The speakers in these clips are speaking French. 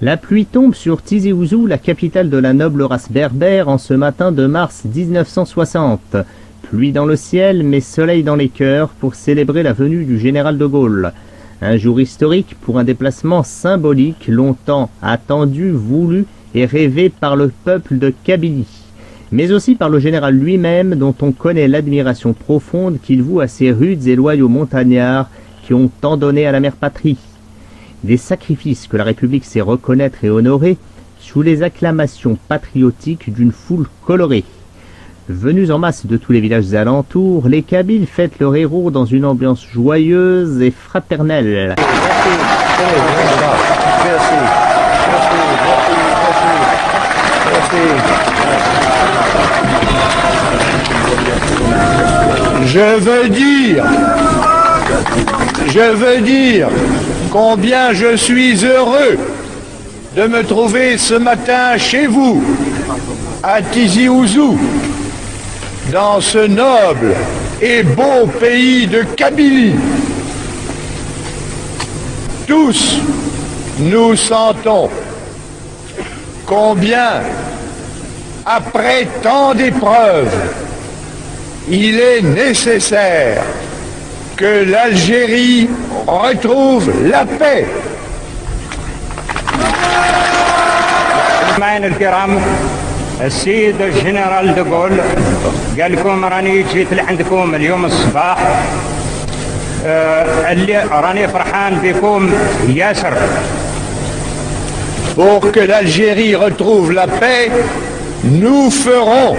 La pluie tombe sur Tizi Ouzou, la capitale de la noble race berbère, en ce matin de mars 1960. Pluie dans le ciel, mais soleil dans les cœurs pour célébrer la venue du général de Gaulle. Un jour historique pour un déplacement symbolique, longtemps attendu, voulu et rêvé par le peuple de Kabylie. Mais aussi par le général lui-même, dont on connaît l'admiration profonde qu'il voue à ces rudes et loyaux montagnards qui ont tant donné à la mère patrie. Des sacrifices que la République sait reconnaître et honorer sous les acclamations patriotiques d'une foule colorée. Venus en masse de tous les villages alentours, les Kabyles fêtent leur héros dans une ambiance joyeuse et fraternelle. Je veux dire combien je suis heureux de me trouver ce matin chez vous, à Tizi Ouzou, dans ce noble et beau pays de Kabylie. Tous, nous sentons combien, après tant d'épreuves, il est nécessaire que l'Algérie retrouve la paix. معنا الكرام السيد الجنرال دوغول قال لكم راني جيت لعندكم اليوم الصباح اللي راني فرحان بكم ياسر. Pour que l'Algérie retrouve la paix, nous ferons,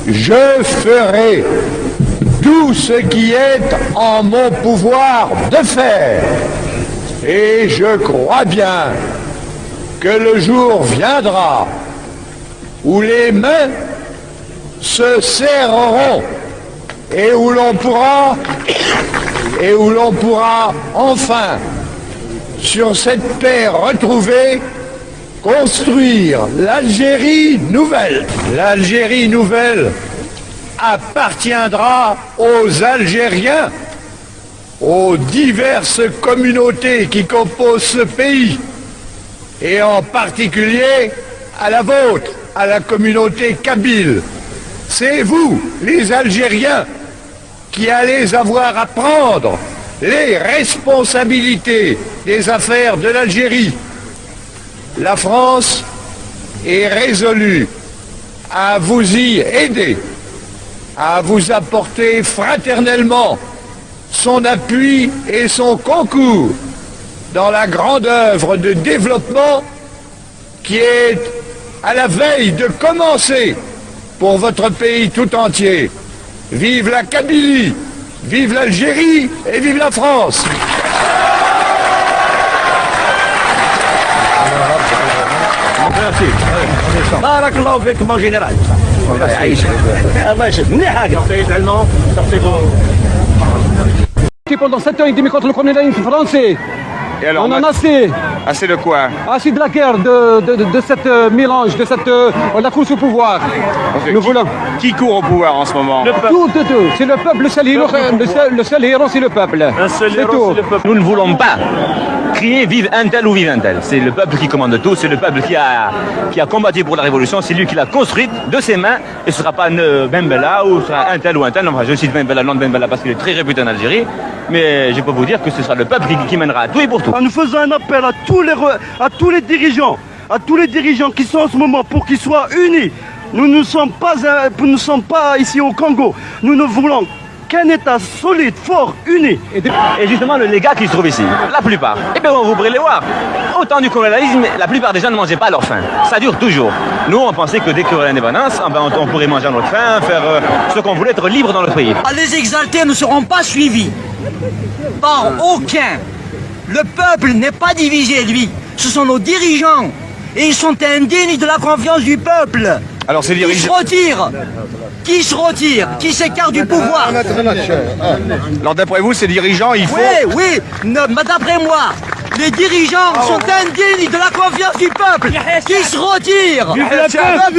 je ferai tout ce qui est en mon pouvoir de faire. Et je crois bien que le jour viendra où les mains se serreront et où l'on pourra enfin, sur cette paix retrouvée, construire l'Algérie nouvelle. L'Algérie nouvelle appartiendra aux Algériens, aux diverses communautés qui composent ce pays, et en particulier à la vôtre, à la communauté kabyle. C'est vous, les Algériens, qui allez avoir à prendre les responsabilités des affaires de l'Algérie. La France est résolue à vous y aider, à vous apporter fraternellement son appui et son concours dans la grande œuvre de développement qui est à la veille de commencer pour votre pays tout entier. Vive la Kabylie, vive l'Algérie et vive la France. Merci. بارك الله فيك mon général. الله يعيشك. الله يسلمك. منيح حاجة. Pendant 7 ans et demi contre le colonialisme français. Et alors, on en a assez. Assez de quoi? Assez de la guerre, de cette mélange, de cette la course au pouvoir. Nous voulons. Qui court au pouvoir en ce moment? Tout. C'est le peuple, le seul héros, c'est le peuple. C'est tout. Nous ne voulons pas crier vive un tel ou vive un tel. C'est le peuple qui commande tout, c'est le peuple qui a combattu pour la révolution, c'est lui qui l'a construite de ses mains, et ce ne sera pas Ben Bella ou sera un tel ou un tel. Enfin, je cite Ben Bella, non Ben Bella parce qu'il est très réputé en Algérie, mais je peux vous dire que ce sera le peuple qui mènera tout et pour tout. Nous faisons un appel à tous les dirigeants qui sont en ce moment pour qu'ils soient unis. Nous ne sommes pas ici au Congo. Nous ne voulons qu'un État solide, fort, uni. Et justement, les gars qui se trouvent ici, la plupart, eh bien, vous pourrez les voir. Au temps du colonialisme, la plupart des gens ne mangeaient pas leur faim. Ça dure toujours. Nous, on pensait que dès qu'il y aurait l'indépendance, on pourrait manger à notre faim, faire ce qu'on voulait, être libre dans notre pays. Les exaltés ne seront pas suivis par aucun. Le peuple n'est pas divisé, lui. Ce sont nos dirigeants. Et ils sont indignes de la confiance du peuple. Alors ces dirigeants... Qui se retire, qui s'écarte du pouvoir. Alors d'après vous, ces dirigeants, il faut... Oui, d'après moi, les dirigeants sont indignes de la confiance du peuple, qui se retirent. Il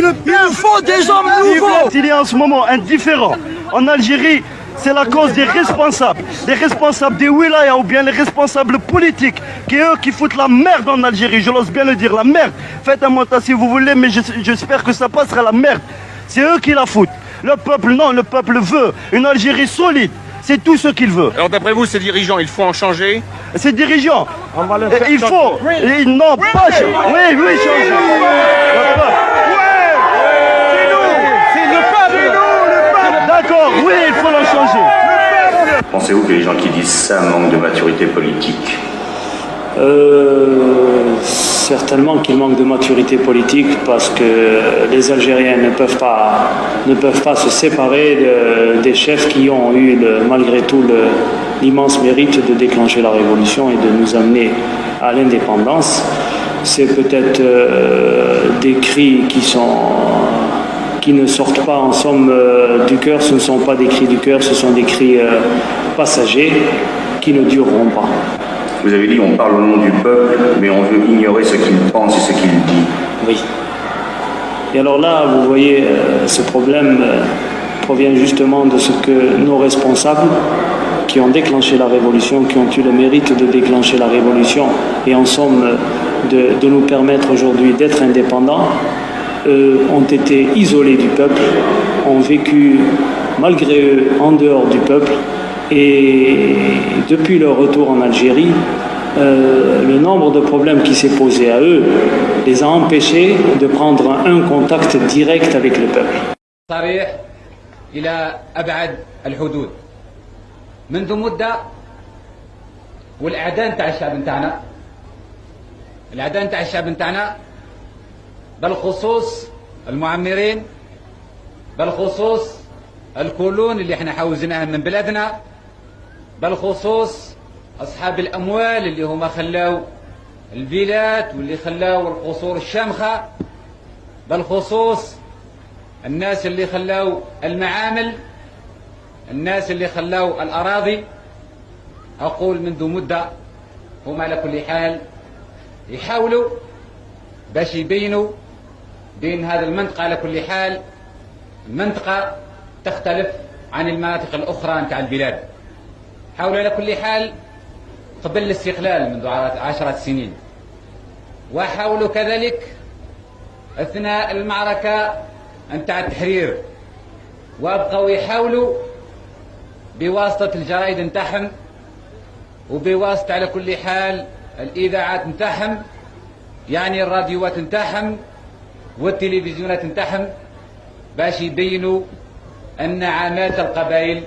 nous faut des hommes nouveaux. Il est en ce moment indifférent. En Algérie, c'est la cause des responsables des wilayas ou bien les responsables politiques, qui eux qui foutent la merde en Algérie, je l'ose bien le dire, la merde. Faites un montage si vous voulez, mais j'espère que ça passera la merde. C'est eux qui la foutent. Le peuple, non, le peuple veut une Algérie solide. C'est tout ce qu'il veut. Alors d'après vous, ces dirigeants, il faut en changer? Ces dirigeants, il faut, ils n'ont pas changé. Oui, changer. C'est le peuple. D'accord, oui, il faut le changer. Pensez-vous que les gens qui disent ça manquent de maturité politique? Certainement qu'ils manquent de maturité politique parce que les Algériens ne peuvent pas se séparer des chefs qui ont eu malgré tout l'immense mérite de déclencher la révolution et de nous amener à l'indépendance. C'est peut-être des cris qui ne sortent pas en somme du cœur, ce ne sont pas des cris du cœur, ce sont des cris passagers qui ne dureront pas. Vous avez dit on parle au nom du peuple, mais on veut ignorer ce qu'il pense et ce qu'il dit. Oui. Et alors là, vous voyez, ce problème provient justement de ce que nos responsables, qui ont déclenché la révolution, qui ont eu le mérite de déclencher la révolution, et en somme de nous permettre aujourd'hui d'être indépendants, ont été isolés du peuple, ont vécu malgré eux en dehors du peuple. Et depuis leur retour en Algérie, le nombre de problèmes qui s'est posé à eux les a empêchés de prendre un contact direct avec le peuple. صريح إلى أبعد الحدود منذ مدة، والإعدام تاع الشعب نتاعنا بالخصوص المعمرين، بالخصوص الكولون اللي احنا حوزناها من بلادنا، بالخصوص أصحاب الأموال اللي هما خلاو الفيلات واللي خلاو القصور الشامخة، بالخصوص الناس اللي خلاو المعامل، الناس اللي خلاو الأراضي. أقول منذ مدة هم على كل حال يحاولوا باش يبينوا بين هذه المنطقة على كل حال المنطقة تختلف عن المناطق الأخرى نتاع البلاد. حاولوا على كل حال قبل الاستقلال منذ 10 سنين، وحاولوا كذلك أثناء المعركة نتاع التحرير، وابقوا يحاولوا بواسطة الجرائد نتاعهم وبواسطة على كل حال الإذاعات نتاعهم، يعني الراديوات نتاعهم والتلفزيونات نتاعهم، باش يبينوا أن عامات القبائل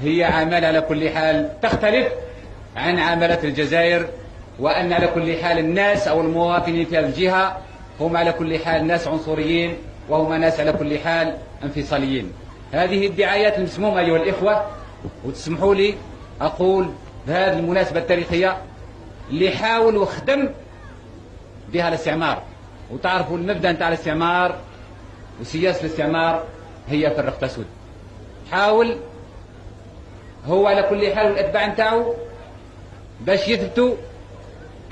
هي عامات على كل حال تختلف عن عاملات الجزائر، وأن على كل حال الناس أو المواطنين في هذه الجهة هم على كل حال ناس عنصريين، وهم ناس على كل حال انفصاليين. هذه الدعايات المسمومة أيها الإخوة، وتسمحوا لي أقول بهذه المناسبة التاريخية اللي حاول وخدم بها الاستعمار. وتعرفوا المبدأ نتاع الاستعمار وسياسة الاستعمار هي فرق تسود. حاول هو على كل حال والأتباع نتاعو باش يثبتوا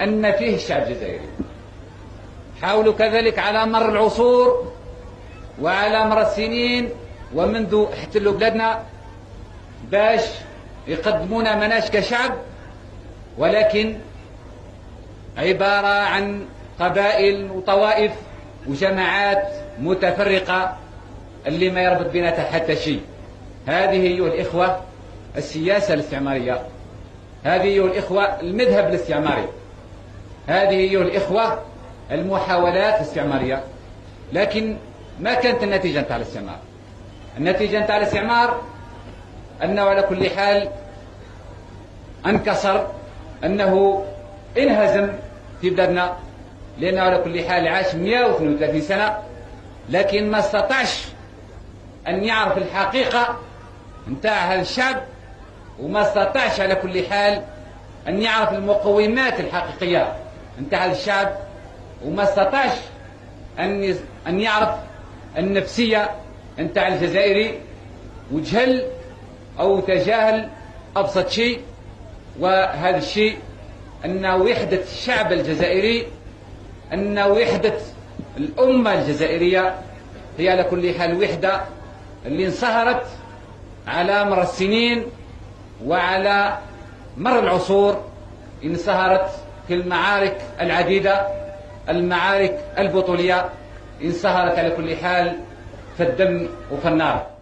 أن فيه الشعب الجزائري. حاولوا كذلك على مر العصور وعلى مر السنين ومنذ احتلوا بلادنا باش يقدمونا مناش كشعب، ولكن عبارة عن قبائل وطوائف وجماعات متفرقة اللي ما يربط بيناتها حتى شيء. هذه أيها الإخوة السياسة الاستعمارية، هذه أيها الإخوة المذهب الاستعماري، هذه أيها الإخوة المحاولات الاستعمارية. لكن ما كانت النتيجة نتاع الاستعمار؟ النتيجة نتاع الاستعمار أنه على كل حال انكسر، أنه انهزم في بلادنا، لأنه على كل حال عاش 132 سنة، لكن ما استطاعش أن يعرف الحقيقة نتاع هذا الشعب، وما استطاعش على كل حال أن يعرف المقومات الحقيقية نتاع هذا الشعب، وما استطاعش أن يعرف النفسية نتاع الجزائري، وجهل أو تجاهل أبسط شيء، وهذا الشيء أن وحدة الشعب الجزائري، أن وحدة الأمة الجزائرية هي على كل حال وحدة اللي انصهرت على مر السنين وعلى مر العصور انسهرت في المعارك العديدة، المعارك البطولية انسهرت على كل حال في الدم وفي النار.